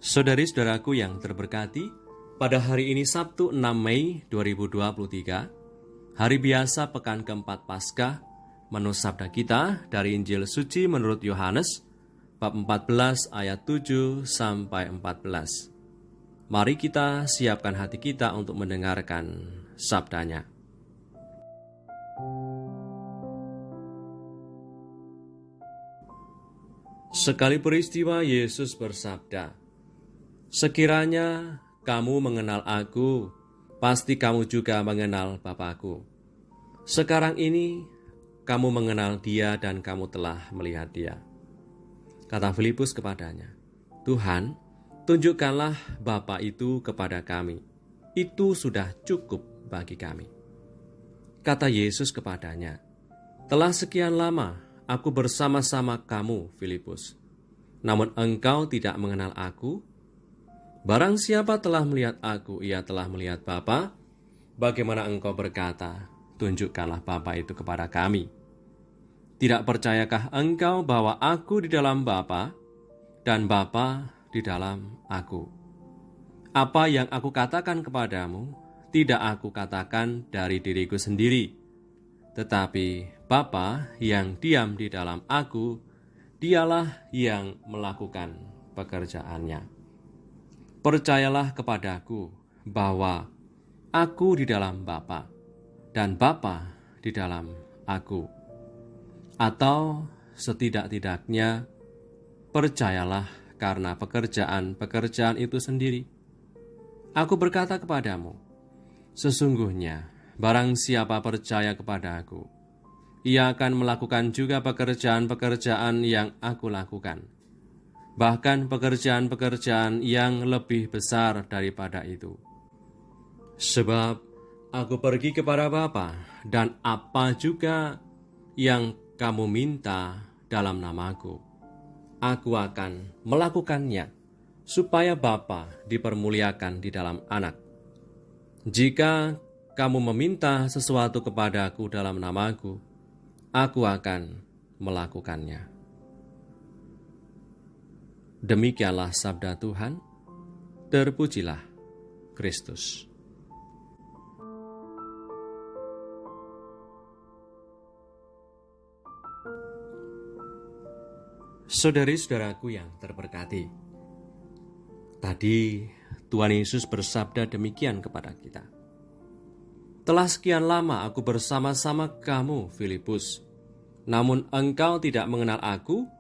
Saudari-saudaraku yang terberkati, pada hari ini Sabtu 6 Mei 2023, hari biasa pekan keempat Paskah, menu sabda kita dari Injil Suci menurut Yohanes, bab 14 ayat 7 sampai 14. Mari kita siapkan hati kita untuk mendengarkan sabdanya. Sekali peristiwa Yesus bersabda, "Sekiranya kamu mengenal aku, pasti kamu juga mengenal Bapa-Ku. Sekarang ini kamu mengenal Dia dan kamu telah melihat Dia." Kata Filipus kepadanya, "Tuhan, tunjukkanlah Bapa itu kepada kami. Itu sudah cukup bagi kami." Kata Yesus kepadanya, "Telah sekian lama aku bersama-sama kamu, Filipus. Namun engkau tidak mengenal aku. Barang siapa telah melihat aku, ia telah melihat Bapa. Bagaimana engkau berkata, tunjukkanlah Bapa itu kepada kami? Tidak percayakah engkau bahwa aku di dalam Bapa dan Bapa di dalam aku? Apa yang aku katakan kepadamu, tidak aku katakan dari diriku sendiri, tetapi Bapa yang diam di dalam aku, dialah yang melakukan pekerjaannya. Percayalah kepadaku bahwa aku di dalam Bapa dan Bapa di dalam aku. Atau setidak-tidaknya percayalah karena pekerjaan-pekerjaan itu sendiri. Aku berkata kepadamu, sesungguhnya barang siapa percaya kepada aku, ia akan melakukan juga pekerjaan-pekerjaan yang aku lakukan. Bahkan pekerjaan-pekerjaan yang lebih besar daripada itu. Sebab aku pergi kepada Bapa, dan apa juga yang kamu minta dalam namaku, aku akan melakukannya, supaya Bapa dipermuliakan di dalam Anak. Jika kamu meminta sesuatu kepadaku dalam namaku, aku akan melakukannya." Demikianlah sabda Tuhan. Terpujilah Kristus. Saudari-saudaraku yang terberkati, tadi Tuhan Yesus bersabda demikian kepada kita. "Telah sekian lama aku bersama-sama kamu, Filipus, namun engkau tidak mengenal aku.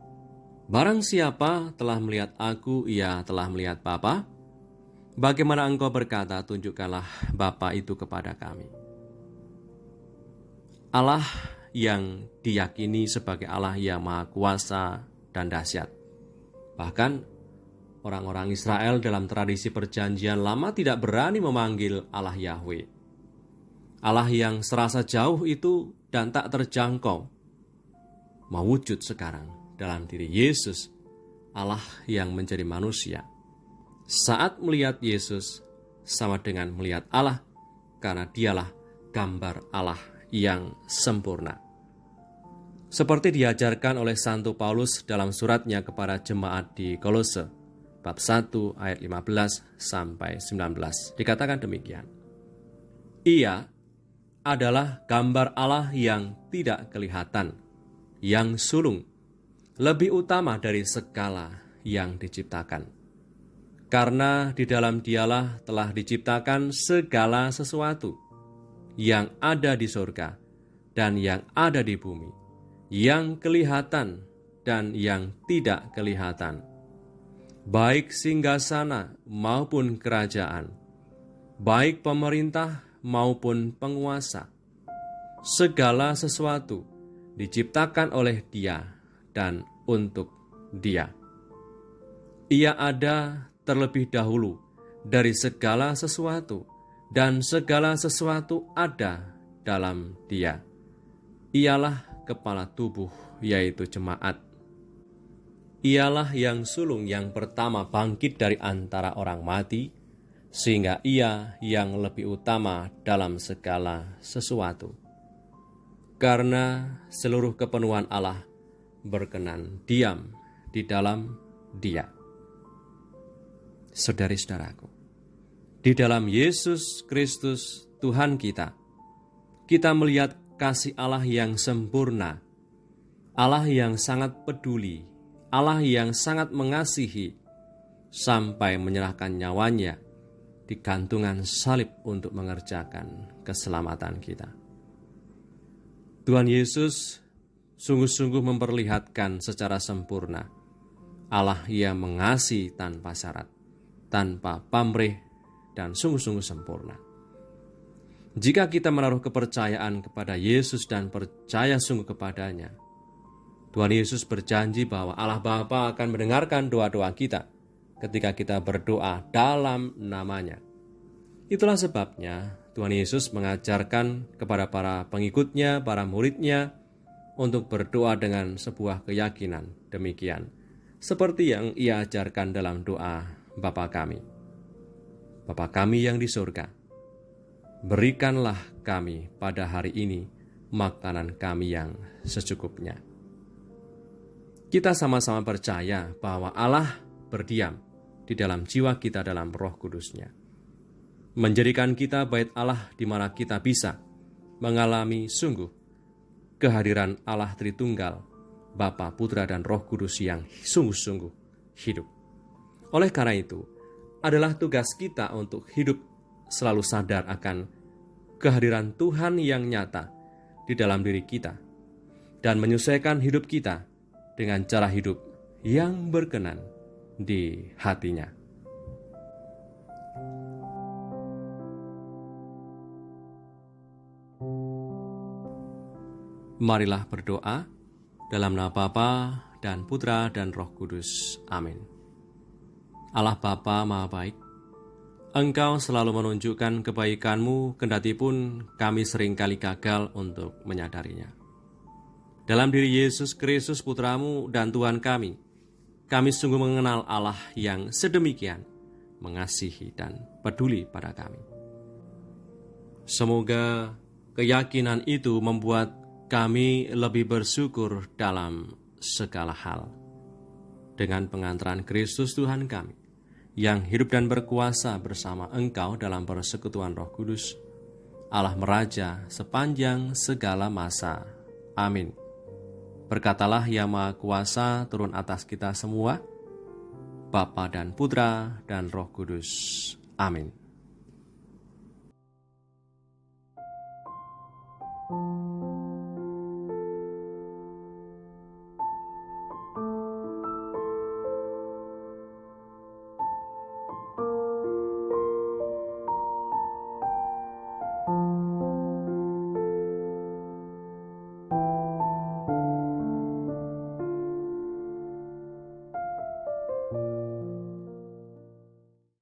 Barang siapa telah melihat aku, ia telah melihat Bapa. Bagaimana engkau berkata, tunjukkanlah Bapa itu kepada kami?" Allah yang diyakini sebagai Allah yang maha kuasa dan dahsyat. Bahkan orang-orang Israel dalam tradisi perjanjian lama tidak berani memanggil Allah Yahweh. Allah yang serasa jauh itu dan tak terjangkau, mewujud sekarang dalam diri Yesus, Allah yang menjadi manusia. Saat melihat Yesus sama dengan melihat Allah, karena dialah gambar Allah yang sempurna. Seperti diajarkan oleh Santo Paulus dalam suratnya kepada jemaat di Kolose, bab 1 ayat 15 sampai 19, dikatakan demikian. "Ia adalah gambar Allah yang tidak kelihatan, yang sulung, lebih utama dari segala yang diciptakan. Karena di dalam Dialah telah diciptakan segala sesuatu, yang ada di surga dan yang ada di bumi, yang kelihatan dan yang tidak kelihatan, baik singgasana maupun kerajaan, baik pemerintah maupun penguasa. Segala sesuatu diciptakan oleh Dia dan untuk Dia. Ia ada terlebih dahulu dari segala sesuatu, dan segala sesuatu ada dalam Dia. Ialah kepala tubuh, yaitu jemaat. Ialah yang sulung yang pertama bangkit dari antara orang mati, sehingga Ia yang lebih utama dalam segala sesuatu. Karena seluruh kepenuhan Allah berkenan diam di dalam Dia. Saudari-saudaraku, di dalam Yesus Kristus Tuhan kita melihat kasih Allah yang sempurna, Allah yang sangat peduli, Allah yang sangat mengasihi, sampai menyerahkan nyawanya di gantungan salib untuk mengerjakan keselamatan kita. Tuhan Yesus sungguh-sungguh memperlihatkan secara sempurna Allah yang mengasihi tanpa syarat, tanpa pamrih, dan sungguh-sungguh sempurna. Jika kita menaruh kepercayaan kepada Yesus dan percaya sungguh kepadanya, Tuhan Yesus berjanji bahwa Allah Bapa akan mendengarkan doa-doa kita ketika kita berdoa dalam namanya. Itulah sebabnya Tuhan Yesus mengajarkan kepada para pengikutnya, para muridnya, untuk berdoa dengan sebuah keyakinan demikian, seperti yang Ia ajarkan dalam doa Bapa kami. Bapa kami yang di surga, berikanlah kami pada hari ini makanan kami yang secukupnya. Kita sama-sama percaya bahwa Allah berdiam di dalam jiwa kita dalam Roh Kudus-Nya, menjadikan kita bait Allah di mana kita bisa mengalami sungguh kehadiran Allah Tritunggal, Bapa, Putra, dan Roh Kudus yang sungguh-sungguh hidup. Oleh karena itu, adalah tugas kita untuk hidup selalu sadar akan kehadiran Tuhan yang nyata di dalam diri kita dan menyesuaikan hidup kita dengan cara hidup yang berkenan di hatinya. Marilah berdoa dalam nama Bapa dan Putra dan Roh Kudus. Amin. Allah Bapa Maha Baik, Engkau selalu menunjukkan kebaikan-Mu kendati pun kami seringkali gagal untuk menyadarinya. Dalam diri Yesus Kristus Putra-Mu dan Tuhan kami sungguh mengenal Allah yang sedemikian mengasihi dan peduli pada kami. Semoga keyakinan itu membuat kami lebih bersyukur dalam segala hal. Dengan pengantaran Kristus Tuhan kami, yang hidup dan berkuasa bersama Engkau dalam persekutuan Roh Kudus, Allah meraja sepanjang segala masa. Amin. Berkatalah Yang Maha Kuasa turun atas kita semua, Bapa dan Putra dan Roh Kudus. Amin.